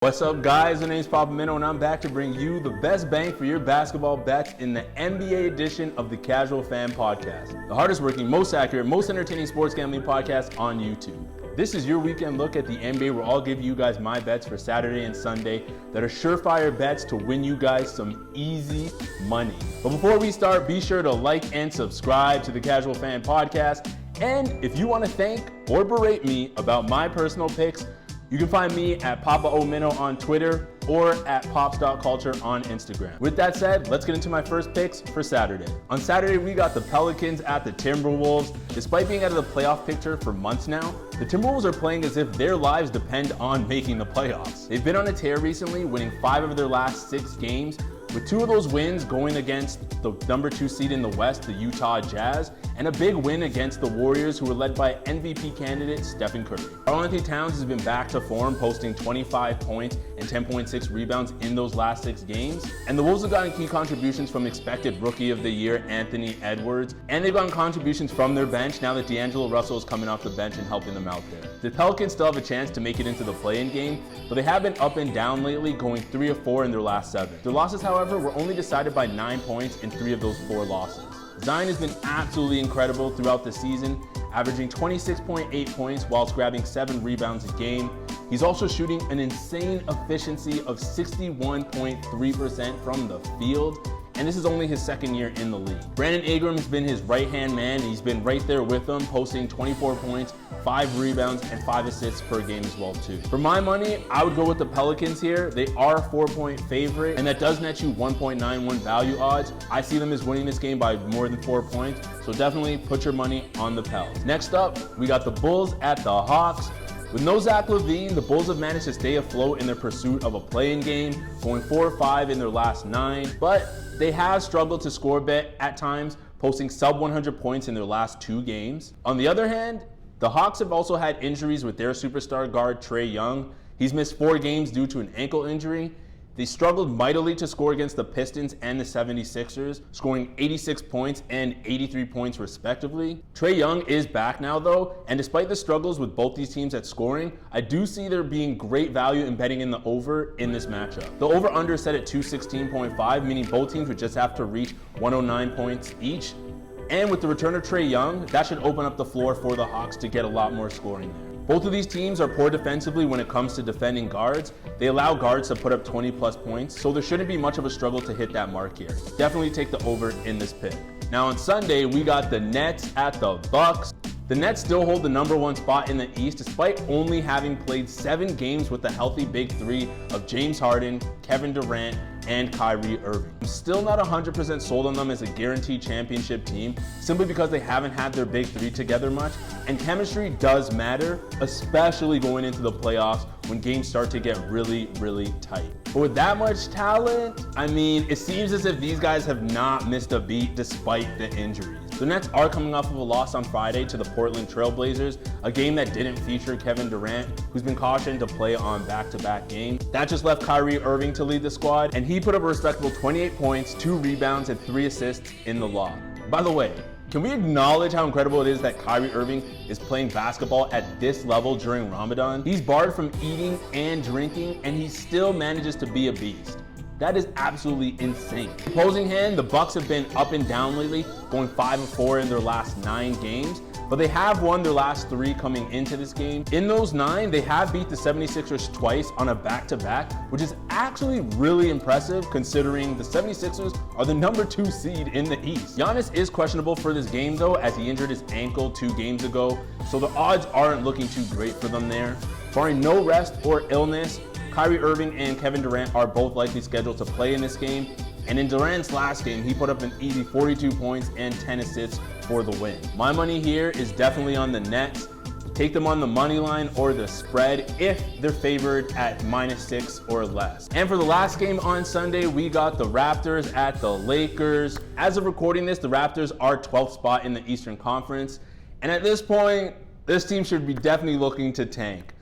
What's up, guys? My name is Papa Minnow, and I'm back to bring you the best bang for your basketball bets in the NBA edition of the Casual Fan Podcast, the hardest working, most accurate, most entertaining sports gambling podcast on YouTube. This is your weekend look at the NBA, where I'll give you guys my bets for Saturday and Sunday that are surefire bets to win you guys some easy money. But before we start, be sure to like and subscribe to the Casual Fan Podcast. And if you want to thank or berate me about my personal picks, you can find me at Papa Minnow on Twitter or at pops.culture on Instagram. With that said, let's get into my first picks for Saturday. On Saturday, we got the Pelicans at the Timberwolves. Despite being out of the playoff picture for months now, the Timberwolves are playing as if their lives depend on making the playoffs. They've been on a tear recently, winning 5 of their last 6 games, with 2 of those wins going against the number 2 seed in the West, the Utah Jazz, and a big win against the Warriors, who were led by MVP candidate Stephen Curry. Karl-Anthony Towns has been back to form, posting 25 points and 10.6 rebounds in those last 6 games. And the Wolves have gotten key contributions from expected Rookie of the Year Anthony Edwards, and they've gotten contributions from their bench now that D'Angelo Russell is coming off the bench and helping them out there. The Pelicans still have a chance to make it into the play-in game, but they have been up and down lately, going 3 of 4 in their last 7. Their losses, however, were only decided by 9 points in 3 of those 4 losses. Zion has been absolutely incredible throughout the season, averaging 26.8 points whilst grabbing 7 rebounds a game. He's also shooting an insane efficiency of 61.3% from the field, and this is only his 2nd year in the league. Brandon Ingram has been his right-hand man. He's been right there with him, posting 24 points, 5 rebounds, and 5 assists per game as well too. For my money, I would go with the Pelicans here. They are a 4-point favorite, and that does net you 1.91 value odds. I see them as winning this game by more than 4 points, so definitely put your money on the Pels. Next up, we got the Bulls at the Hawks. With no Zach LaVine, the Bulls have managed to stay afloat in their pursuit of a play-in game, going 4-5 in their last 9, but they have struggled to score bet at times, posting sub 100 points in their last 2 games. On the other hand, the Hawks have also had injuries with their superstar guard Trae Young. He's missed 4 games due to an ankle injury. They struggled mightily to score against the Pistons and the 76ers, scoring 86 points and 83 points respectively. Trae Young is back now though, and despite the struggles with both these teams at scoring, I do see there being great value in betting in the over in this matchup. The over-under is set at 216.5, meaning both teams would just have to reach 109 points each. And with the return of Trae Young, that should open up the floor for the Hawks to get a lot more scoring there. Both of these teams are poor defensively when it comes to defending guards. They allow guards to put up 20 plus points, so there shouldn't be much of a struggle to hit that mark here. Definitely take the over in this pick. Now on Sunday, we got the Nets at the Bucks. The Nets still hold the number 1 spot in the East, despite only having played 7 games with the healthy big 3 of James Harden, Kevin Durant, and Kyrie Irving. I'm still not 100% sold on them as a guaranteed championship team, simply because they haven't had their big 3 together much, and chemistry does matter, especially going into the playoffs when games start to get really, really tight. But with that much talent, I mean, it seems as if these guys have not missed a beat despite the injuries. The Nets are coming off of a loss on Friday to the Portland Trail Blazers, a game that didn't feature Kevin Durant, who's been cautioned to play on back-to-back games. That just left Kyrie Irving to lead the squad, and he put up a respectable 28 points, 2 rebounds, and 3 assists in the loss. By the way, can we acknowledge how incredible it is that Kyrie Irving is playing basketball at this level during Ramadan? He's barred from eating and drinking, and he still manages to be a beast. That is absolutely insane. Opposing hand, the Bucks have been up and down lately, going 5 of 4 in their last 9 games, but they have won their last 3 coming into this game. In those 9, they have beat the 76ers twice on a back-to-back, which is actually really impressive considering the 76ers are the number 2 seed in the East. Giannis is questionable for this game though, as he injured his ankle 2 games ago, so the odds aren't looking too great for them there. Barring no rest or illness, Kyrie Irving and Kevin Durant are both likely scheduled to play in this game, and in Durant's last game, he put up an easy 42 points and 10 assists for the win. My money here is definitely on the Nets. Take them on the money line or the spread if they're favored at -6 or less. And for the last game on Sunday, we got the Raptors at the Lakers. As of recording this, the Raptors are 12th spot in the Eastern Conference, and at this point, this team should be definitely looking to tank.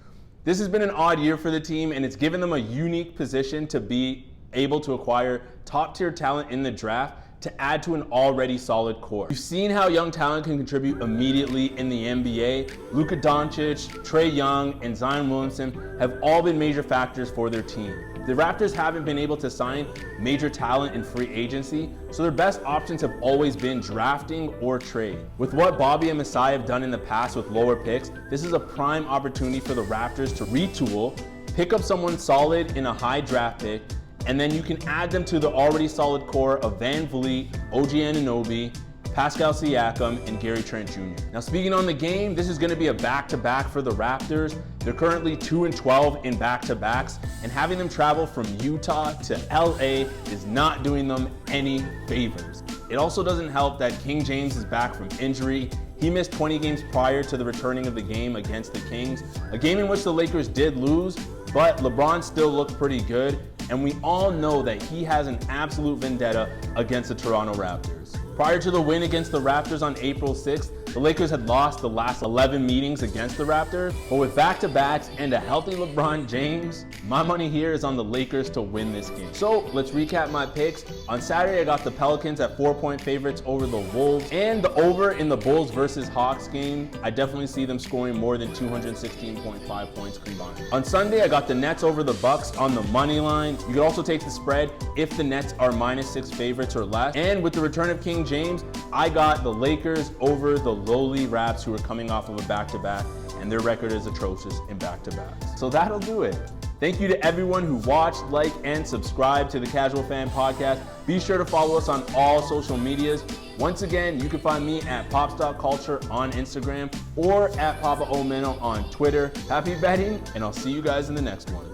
This has been an odd year for the team, and it's given them a unique position to be able to acquire top-tier talent in the draft to add to an already solid core. We've seen how young talent can contribute immediately in the NBA. Luka Doncic, Trae Young, and Zion Williamson have all been major factors for their team. The Raptors haven't been able to sign major talent in free agency, so their best options have always been drafting or trade. With what Bobby and Masai have done in the past with lower picks, this is a prime opportunity for the Raptors to retool, pick up someone solid in a high draft pick, and then you can add them to the already solid core of Van Vliet, OG Anunoby, Pascal Siakam, and Gary Trent Jr. Now, speaking on the game, this is going to be a back-to-back for the Raptors. They're currently 2-12 in back-to-backs, and having them travel from Utah to LA is not doing them any favors. It also doesn't help that King James is back from injury. He missed 20 games prior to the returning of the game against the Kings, a game in which the Lakers did lose, but LeBron still looked pretty good, and we all know that he has an absolute vendetta against the Toronto Raptors. Prior to the win against the Raptors on April 6th, the Lakers had lost the last 11 meetings against the Raptors, but with back-to-backs and a healthy LeBron James, my money here is on the Lakers to win this game. So let's recap my picks. On Saturday, I got the Pelicans at 4-point favorites over the Wolves, and the over in the Bulls versus Hawks game. I definitely see them scoring more than 216.5 points combined. On Sunday, I got the Nets over the Bucks on the money line. You could also take the spread if the Nets are -6 favorites or less. And with the return of King James, I got the Lakers over the lowly Raps, who are coming off of a back-to-back, and their record is atrocious in back-to-backs. So that'll do it. Thank you to everyone who watched, liked, and subscribed to the Casual Fan Podcast. Be sure to follow us on all social medias. Once again, you can find me at Popstockculture on Instagram or at Papa Minnow on Twitter. Happy betting, and I'll see you guys in the next one.